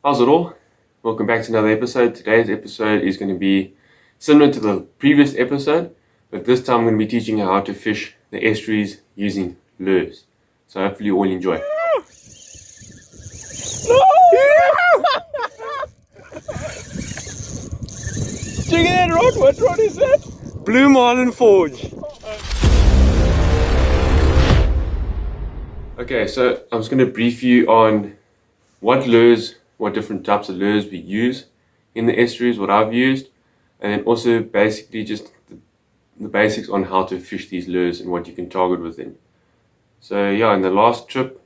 How's it all? Welcome back to another episode. Today's episode is going to be similar to the previous episode, but this time I'm going to be teaching you how to fish the estuaries using lures. So hopefully you all enjoy. Check that rod, what rod is that? Blue Marlin Forge. Okay, so I'm just going to brief you on what different types of lures we use in the estuaries, what I've used, and then also basically just the basics on how to fish these lures and what you can target within. So yeah, in the last trip,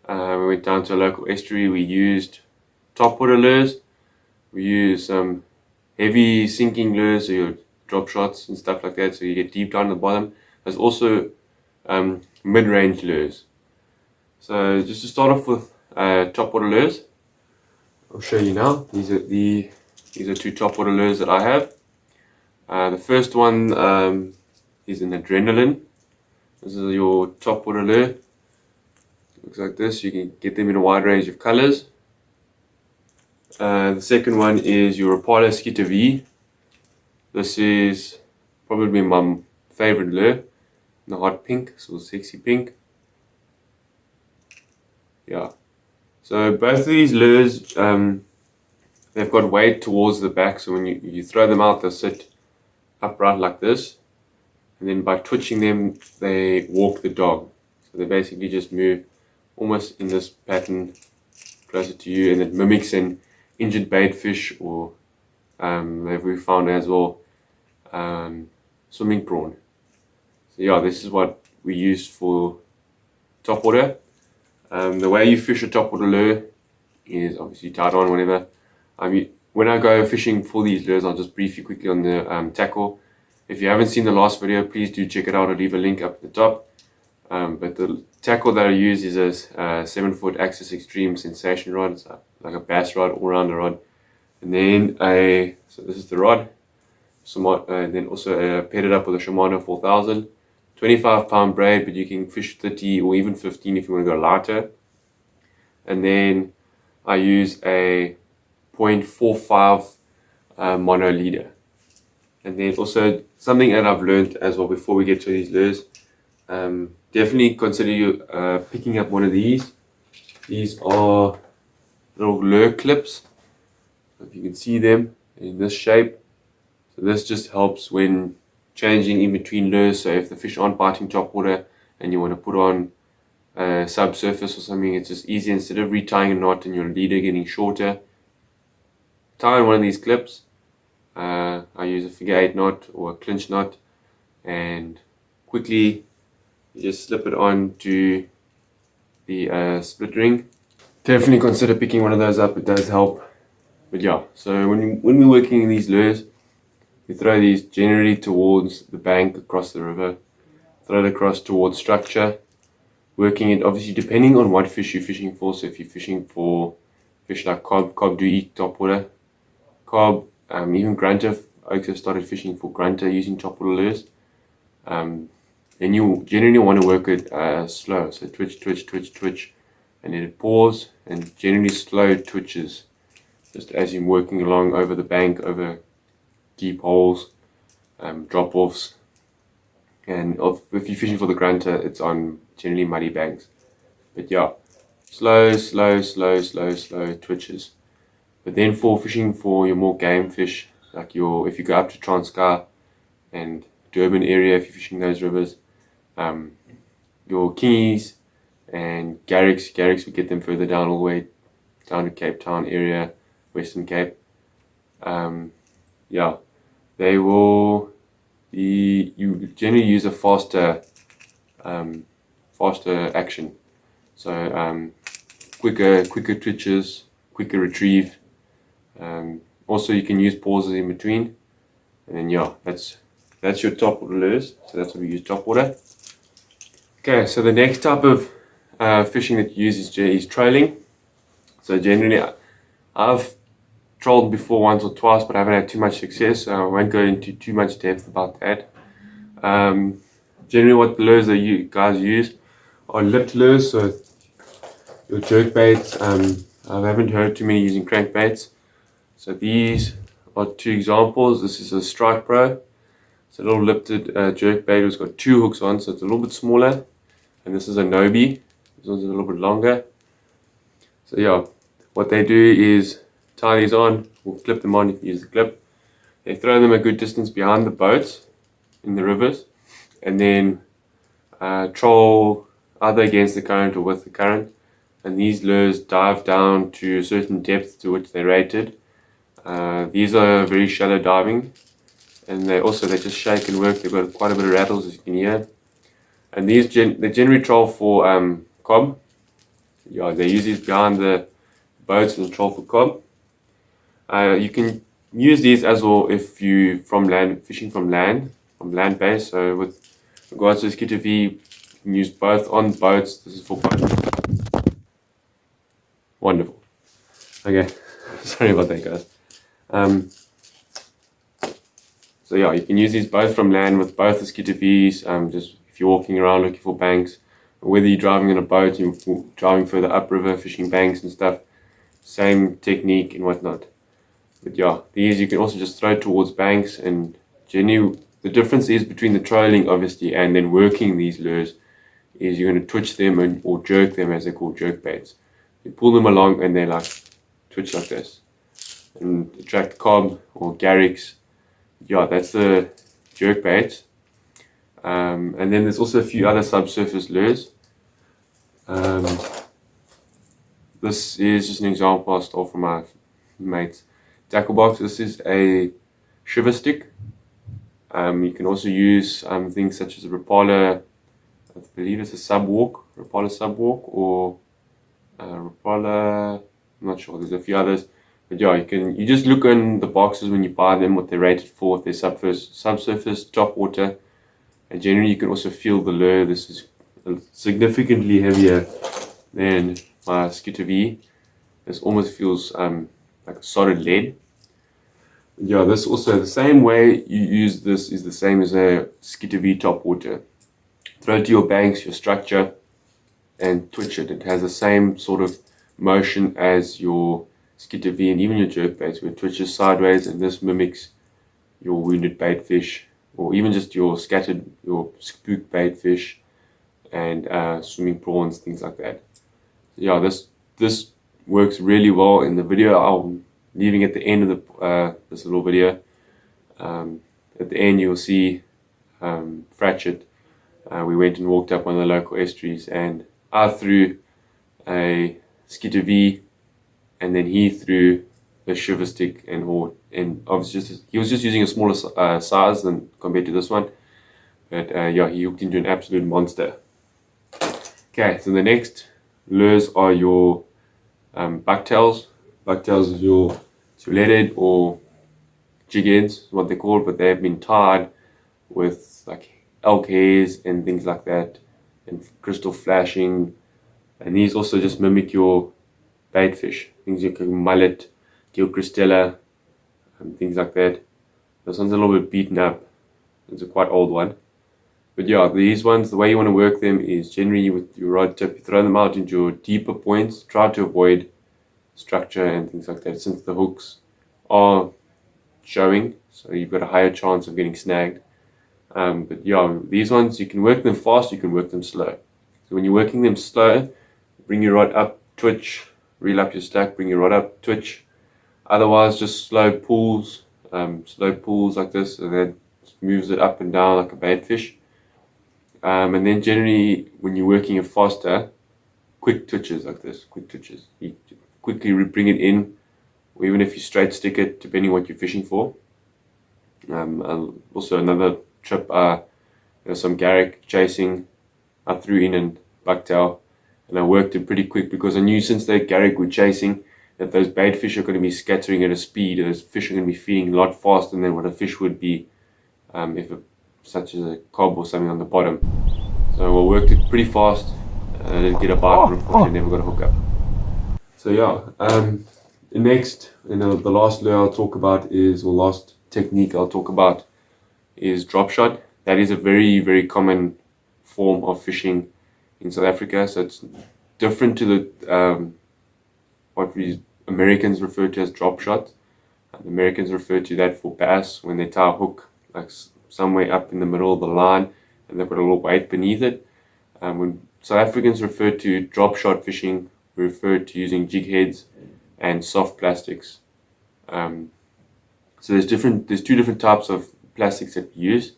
we went down to a local estuary. We used topwater lures. We used some heavy sinking lures, so your drop shots and stuff like that, so you get deep down the bottom. There's also mid-range lures. So just to start off with topwater lures, I'll show you now. These are two topwater lures that I have. The first one is an adrenaline. This is your topwater lure. Looks like this. You can get them in a wide range of colors. The second one is your Rapala Skitter V. This is probably my favorite lure. The hot pink, so sexy pink. Yeah. So both of these lures, they've got weight towards the back. So when you throw them out, they sit upright like this. And then by twitching them, they walk the dog. So they basically just move almost in this pattern closer to you, and it mimics an injured bait fish, or we found as well swimming prawn. So yeah, this is what we use for topwater. The way you fish a topwater lure is obviously tied on whenever. When I go fishing for these lures, I'll just brief you quickly on the tackle. If you haven't seen the last video, please do check it out. I'll leave a link up at the top. But the tackle that I use is a 7-foot Axis Extreme Sensation rod. It's like a bass rod, all-rounder rod. And then so this is the rod. And then also paired it up with a Shimano 4000. 25-pound braid, but you can fish 30 or even 15 if you want to go lighter. And then I use a 0.45 mono leader. And then also something that I've learned as well before we get to these lures, definitely consider you picking up one of these. These are little lure clips. If you can see them in this shape. So this just helps when changing in between lures. So if the fish aren't biting topwater and you want to put on a subsurface or something, it's just easy. Instead of retying a knot and your leader getting shorter, tie on one of these clips. I use a figure 8 knot or a clinch knot, and quickly you just slip it on to the split ring. Definitely consider picking one of those up, it does help. But yeah, so when we're working in these lures, you throw these generally towards the bank across the river, throw it across towards structure, working it obviously depending on what fish you're fishing for. So if you're fishing for fish like cob do eat topwater. Cob, even grunter, I also started fishing for grunter using topwater lures. And you generally want to work it slow, so twitch, and then it pause, and generally slow twitches, just as you're working along over the bank, over deep holes, drop-offs. And if you're fishing for the grunter, it's on generally muddy banks. But yeah, slow twitches. But then for fishing for your more game fish, like if you go up to Transkei and Durban area, if you're fishing those rivers, your kingies and garricks, we get them further down, all the way down to Cape Town area, Western Cape. Yeah, they will be, you generally use a faster action. So quicker twitches, quicker retrieve. Also you can use pauses in between. And then yeah, that's your topwater lures. So that's what we use, topwater. Okay, so the next type of fishing that you use is trolling. So generally I've trolled before once or twice, but I haven't had too much success, so I won't go into too much depth about that. Generally what the lures that you guys use are lipped lures, so your jerkbaits. I haven't heard too many using crankbaits. So these are two examples. This is a Strike Pro. It's a little lifted jerkbait. It's got 2 hooks on, so it's a little bit smaller. And this is a Nobi. This one's a little bit longer. So yeah, what they do is tie these on, or clip them on if you use the clip. They throw them a good distance behind the boats in the rivers, and then troll either against the current or with the current. And these lures dive down to a certain depth to which they're rated. These are very shallow diving, and they just shake and work. They've got quite a bit of rattles, as you can hear. And these they generally troll for cob. Yeah, they use these behind the boats and troll for cob. You can use these as well if you fishing from land base. So with regards to Skipjack, you can use both on boats. This is for both. Wonderful. Okay, sorry about that, guys. So yeah, you can use these both from land with both the Skipjacks. Just if you're walking around looking for banks, or whether you're driving in a boat, you're driving further upriver, fishing banks and stuff. Same technique and whatnot. But yeah, these you can also just throw towards banks, and generally the difference is between the trolling obviously and then working these lures is you're going to twitch them or jerk them, as they're called, jerk baits. You pull them along and they like twitch like this and attract cob or garricks. Yeah, that's the jerk bait. And then there's also a few other subsurface lures. This is just an example I stole from my mate's tackle box. This is a shiver stick. You can also use things such as a Rapala, I believe it's a Rapala subwalk, or Rapala, I'm not sure, there's a few others. But yeah, you just look in the boxes when you buy them, what they're rated for, if they're subsurface, topwater, and generally you can also feel the lure. This is significantly heavier than my Skipjack. This almost feels like a solid lead. Yeah, this also, the same way you use this is the same as a Skipjack topwater. Throw it to your banks, your structure, and twitch it. It has the same sort of motion as your Skipjack and even your jerkbaits, where it twitches sideways, and this mimics your wounded baitfish, or even just your spook baitfish and swimming prawns, things like that. So yeah, this works really well. In the video I'm leaving at the end of this little video, at the end you'll see Fratchet. We went and walked up one of the local estuaries, and I threw a Skipjack, and then he threw a shiver stick and obviously he was just using a smaller size than compared to this one. But yeah, he hooked into an absolute monster. Okay, so the next lures are your bucktails. Bucktails is your leaded or jig ends, what they're called, but they have been tied with like elk hairs and things like that, and crystal flashing. And these also just mimic your baitfish, things like mullet, Cristella, and things like that. This one's a little bit beaten up. It's a quite old one. But yeah, these ones, the way you want to work them is generally with your rod tip. You throw them out into your deeper points. Try to avoid structure and things like that, since the hooks are showing, so you've got a higher chance of getting snagged. But yeah, these ones, you can work them fast, you can work them slow. So when you're working them slow, bring your rod up, twitch, reel up your stack, bring your rod up, twitch. Otherwise, just slow pulls like this, and then moves it up and down like a baitfish. And then generally, when you're working it faster, quick twitches like this, You quickly bring it in, or even if you straight stick it, depending on what you're fishing for. Also another trip, there's some garrick chasing. I threw in a bucktail, and I worked it pretty quick because I knew since the garrick were chasing that those baitfish are going to be scattering at a speed. Those fish are going to be feeding a lot faster than what a fish would be such as a cob or something on the bottom. So I worked it pretty fast. I didn't get a bite, but unfortunately never got a hook up. So yeah, the next, the last lure I'll talk about is, or last technique I'll talk about is drop shot. That is a very, very common form of fishing in South Africa. So it's different to what we Americans refer to as drop shot. And Americans refer to that for bass when they tie a hook like somewhere up in the middle of the line and they've got a little weight beneath it. When South Africans refer to drop shot fishing, we refer to using jig heads and soft plastics. So there's two different types of plastics that we use.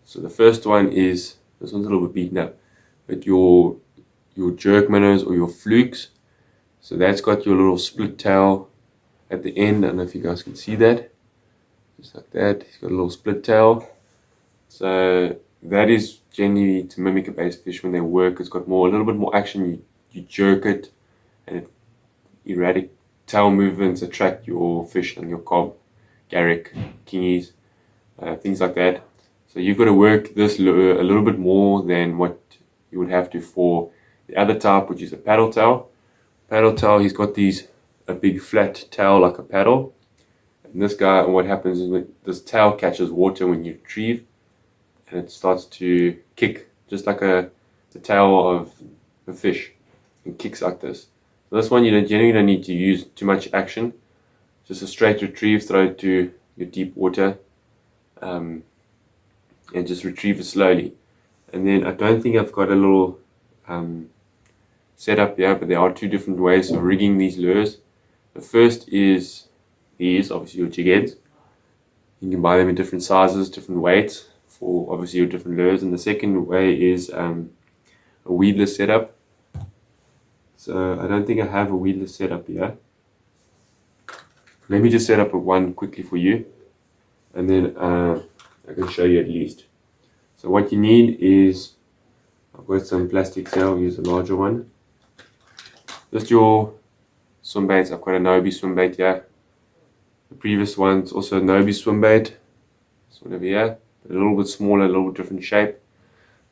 So the first one is, this one's a little bit beaten up, but your jerk minnows or your flukes. So that's got your little split tail at the end. I don't know if you guys can see that. Just like that. It's got a little split tail. So that is generally to mimic a bass fish when they work. It's got a little bit more action. You jerk it, and erratic tail movements attract your fish and your cob, garrick, kingies, things like that. So you've got to work this lure a little bit more than what you would have to for the other type, which is a paddle tail. Paddle tail, he's got a big flat tail like a paddle. And this guy, what happens is when this tail catches water when you retrieve, and it starts to kick just like the tail of a fish. It kicks like this. So this one you generally don't need to use too much action. Just a straight retrieve, throw it to your deep water, and just retrieve it slowly. And then I don't think I've got a little setup here, but there are two different ways of rigging these lures. The first is these, obviously your jig heads. You can buy them in different sizes, different weights for obviously your different lures. And the second way is a weedless setup. So I don't think I have a weedless setup here. Let me just set up one quickly for you, and then I can show you at least. So what you need is, I've got some plastics here, I'll use a larger one. Just your swim baits. I've got a Nobi swim bait here. The previous one's also a Nobi swim bait. This one over here, a little bit smaller, a little bit different shape.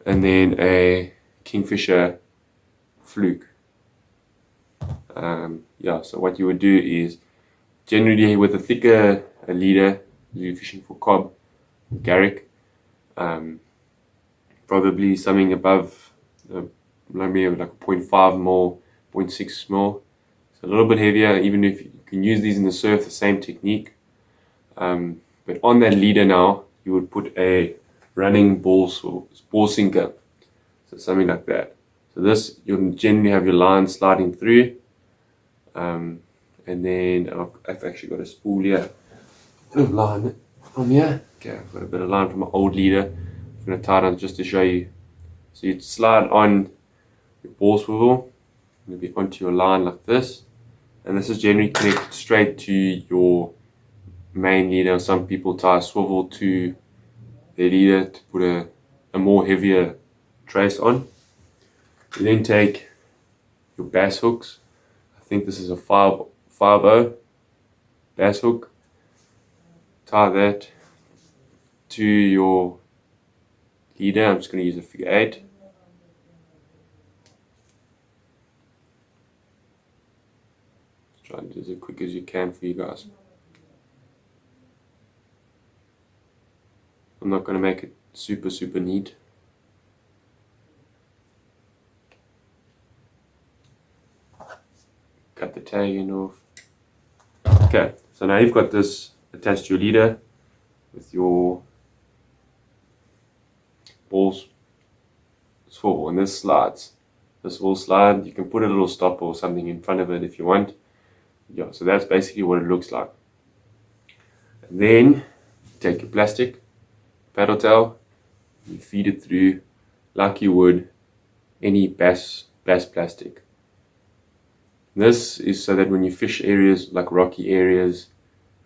And then a Kingfisher fluke. Yeah, so what you would do is, generally with a thicker leader, you're fishing for cob, garrick, probably something above maybe like a 0.5 mil, 0.6 mil. So a little bit heavier, even if you can use these in the surf, the same technique. But on that leader now, you would put a running ball sinker, so something like that. So this, you'll generally have your line sliding through. And then I've actually got a spool here. A bit of line from here. Okay, I've got a bit of line from my old leader. I'm going to tie it on just to show you. So you'd slide on your ball swivel, maybe onto your line like this. And this is generally connected straight to your main leader. Some people tie a swivel to their leader to put a more heavier trace on. You then take your bass hooks. I think this is a 5.0 bass hook. Tie that to your leader. I'm just going to use a figure 8. Try and do it as quick as you can for you guys. I'm not going to make it super neat. Cut the tag end off. Okay, so now you've got this attached to your leader with your balls swivel, and this slides. This will slide. You can put a little stopper or something in front of it if you want. Yeah, so that's basically what it looks like. And then take your plastic paddle tail, you feed it through like you would any bass plastic. This is so that when you fish areas like rocky areas,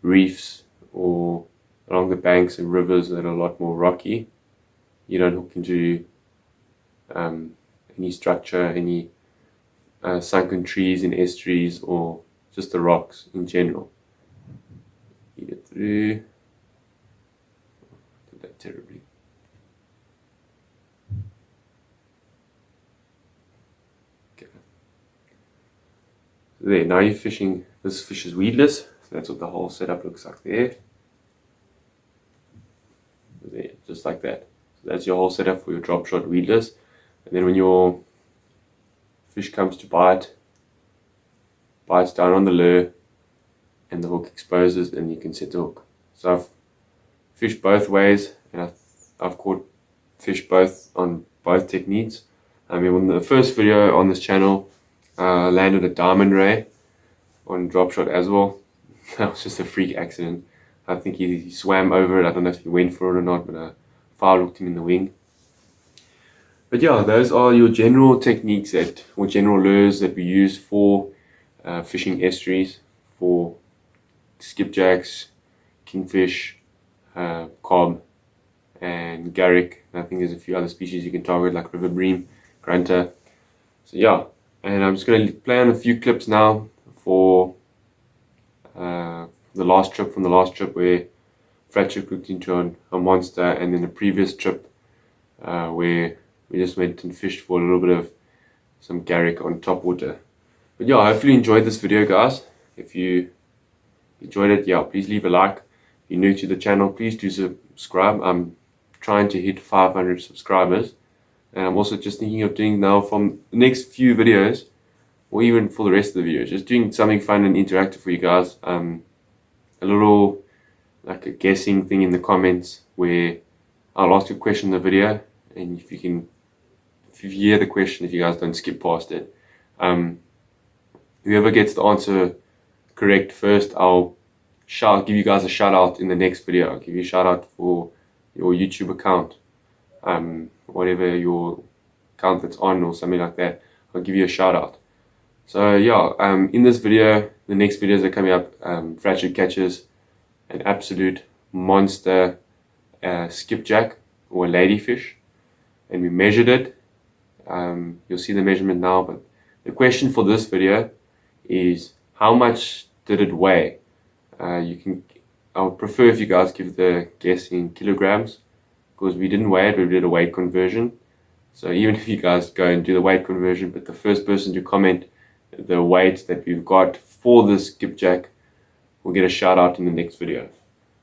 reefs, or along the banks and rivers that are a lot more rocky, you don't hook into any structure, any sunken trees in estuaries, or just the rocks in general. Feed it through. Did that terribly. Okay. So there, now you're fishing. This fish is weedless, so that's what the whole setup looks like there. There, just like that. So that's your whole setup for your drop shot weedless. And then when your fish comes to bite, bites down on the lure and the hook exposes and you can set the hook. So I've fished both ways and I've caught fish both on both techniques. I mean, in the first video on this channel, I landed a diamond ray on drop shot as well. That was just a freak accident. I think he swam over it. I don't know if he went for it or not, but a foul hooked him in the wing. But yeah, those are your general techniques or general lures that we use for fishing estuaries, for skipjacks, kingfish, cob, and garrick. I think there's a few other species you can target like river bream, grunter. So yeah, and I'm just going to play on a few clips now for the last trip where fracture cooked into a monster, and then the previous trip where we just went and fished for a little bit of some garrick on Topwater. But yeah, hopefully you enjoyed this video, guys. If you enjoyed it, yeah, please leave a like. If you're new to the channel, please do subscribe. I'm trying to hit 500 subscribers, and I'm also just thinking of doing now from the next few videos, or even for the rest of the videos, just doing something fun and interactive for you guys. A little like a guessing thing in the comments where I'll ask you a question in the video, and if you hear the question, if you guys don't skip past it, whoever gets the answer correct first, I'll give you guys a shout out in the next video. I'll give you a shout out for your YouTube account, whatever your account that's on or something like that. I'll give you a shout out. So yeah, in this video, the next videos are coming up. Fracture catches an absolute monster skipjack or a ladyfish, and we measured it. You'll see the measurement now, but the question for this video is how much did it weigh? I would prefer if you guys give the guess in kilograms, because we didn't weigh it, we did a weight conversion. So even if you guys go and do the weight conversion, but the first person to comment the weight that we've got for this skipjack will get a shout out in the next video.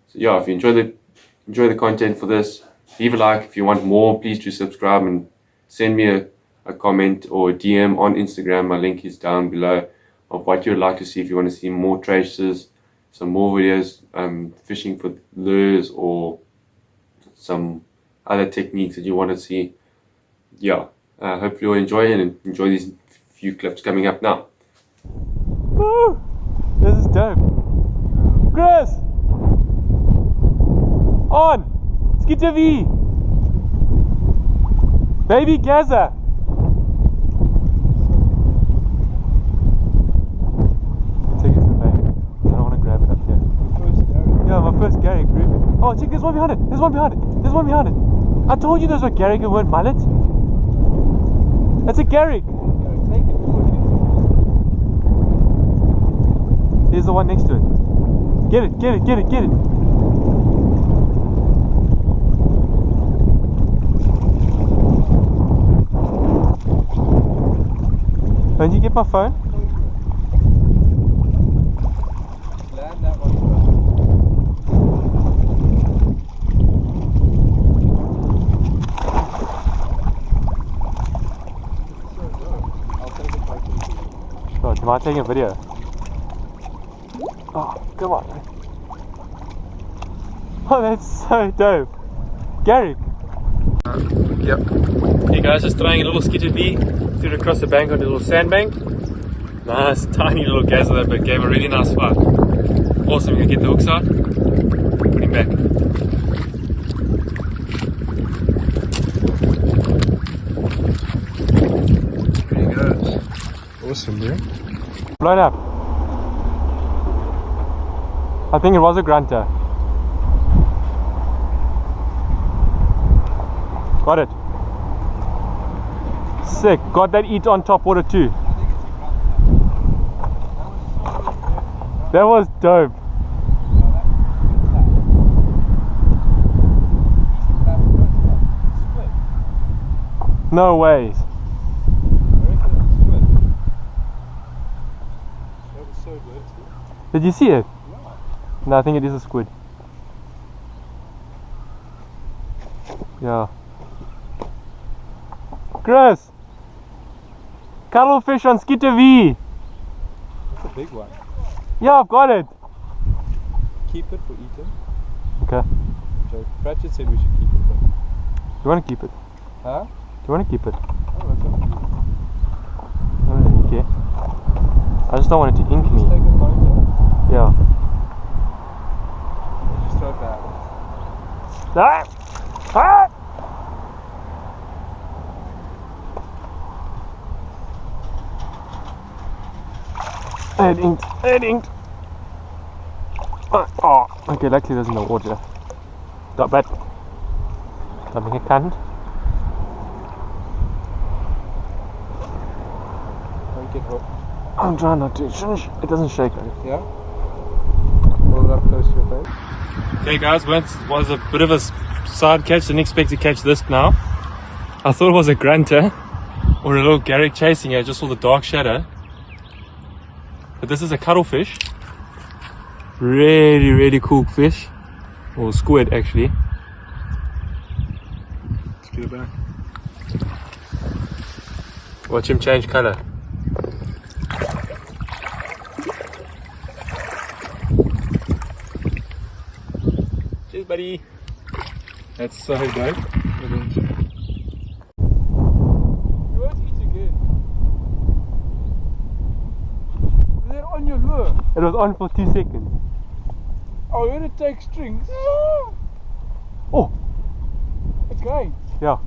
So yeah, if you enjoy the content for this, leave a like. If you want more, please do subscribe and send me a comment or a DM on Instagram. My link is down below of what you'd like to see. If you want to see more traces, some more videos, fishing for lures, or some other techniques that you want to see, yeah, hopefully you'll enjoy it and enjoy these few clips coming up now. Woo! This is dope. Chris! On! Skipjack! Baby Gaza! Take it to the bank. I don't want to grab it up here. Yeah, my first garrick, bro. Oh, check, there's one behind it. There's one behind it. There's one behind it. I told you those were garrick and weren't mullet. That's a garrick. There's the one next to it. Get it, get it, get it, get it. Don't you get my phone? Land that one first. I'll take a photo. Sure, do you mind taking a video? Oh, come on. Oh, that's so dope. Garrick. Yep. Hey guys, just throwing a little skipjack, threw it across the bank on a little sandbank. Nice, tiny little gazer, but gave a really nice fight. Awesome, you can get the hooks out, put him back. There he goes. Awesome, bro. Blown up. I think it was a grunter. Got it. Sick. Got that eat on Topwater too. That was dope. No ways. Did you see it? No, I think it is a squid. Yeah. Chris! Cuttlefish on Skipjack! That's a big one. Yeah, I've got it. Keep it for eating. Okay. So Pratchett said we should keep it. But... You want to keep it? Huh? Do you want to keep it? Oh, that's up to you. I don't really care. I just don't want it to ink me. Just take a photo. Yeah. Just throw it back. Ah! Ah! It inked. It inked. Oh, okay, luckily there's no water. Not bad. Something I can't. Don't get hooked. I'm trying not to. It doesn't shake. Yeah? Hold it up close to your face. Okay guys, was a bit of a side catch. Didn't expect to catch this now. I thought it was a grunter or a little garrick chasing it. I just saw the dark shadow. But this is a cuttlefish. Really, really cool fish. Or squid actually. Let's get it back. Watch him change colour. Cheers buddy. That's so dope. You won't eat again. They're on your lure. It was on for 2 seconds. Oh, you're gonna take strings. Oh! It's going. Yeah.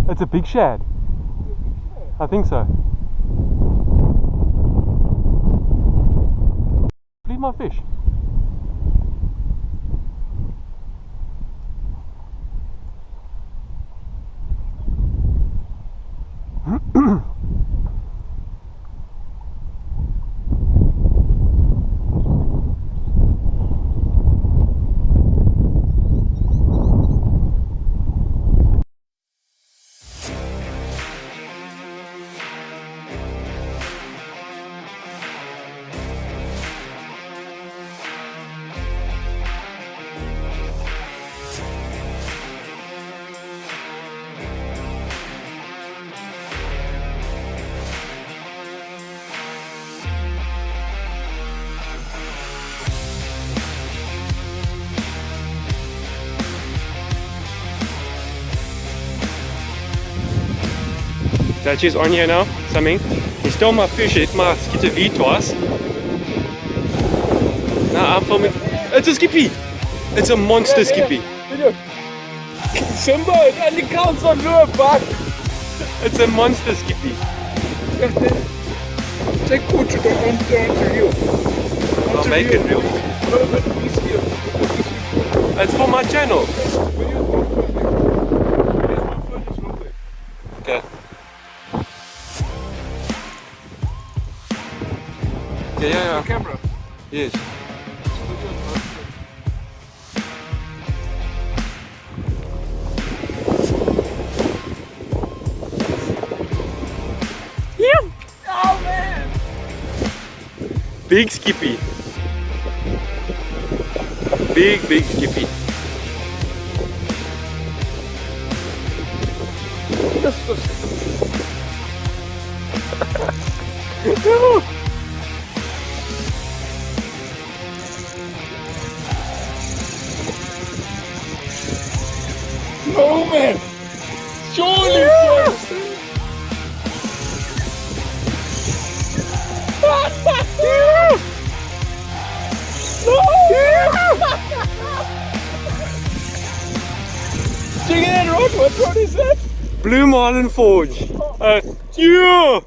It's a big shad. I think so. Leave my fish. Dutchie's on here now, something. He stole my fish, he hit my Skipjack twice. Now I'm filming. It's a skippy! It's a monster skippy. Simba, it only counts on lure, buck. It's a monster skippy. Take put onto you. I'll make it real. It's for my channel. Okay. Yeah. Camera. Yes. Yeah. Oh man! Big skippy. Big skippy. No man! Surely, yes. Chicken and rod, what rod is that? Blue Marlin Forge. Yeah.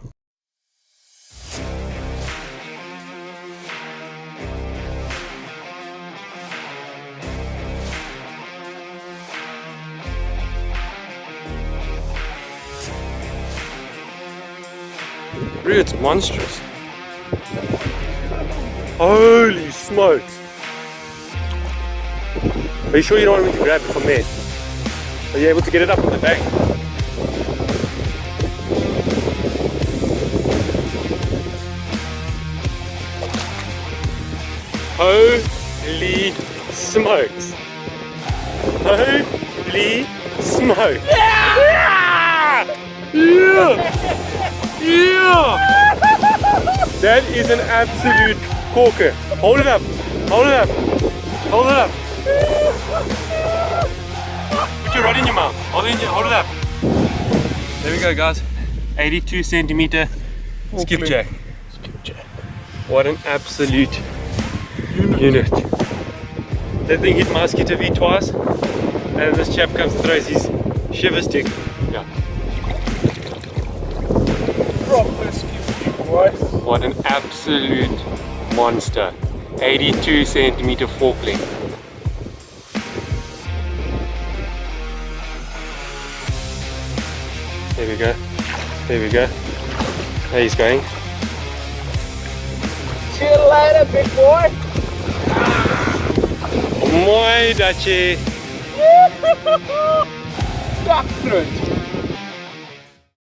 Really, it's monstrous. Holy smokes. Are you sure you don't want me to grab it from there? Are you able to get it up on the bank? Holy smokes. Holy smokes. Yeah! Yeah! Yeah! That is an absolute corker. Hold it up. Hold it up. Hold it up. Put your rod in your mouth. Hold it up. There we go, guys. 82 centimeter skipjack. What an absolute unit. That thing hit my skitter V twice, and this chap comes and throws his shiver stick. Yeah. Proper skip, boys. What an absolute monster. 82 centimeter fork length. There we go. There we go. There he's going. See you later, big boy. Mooi dat je. Duck through it.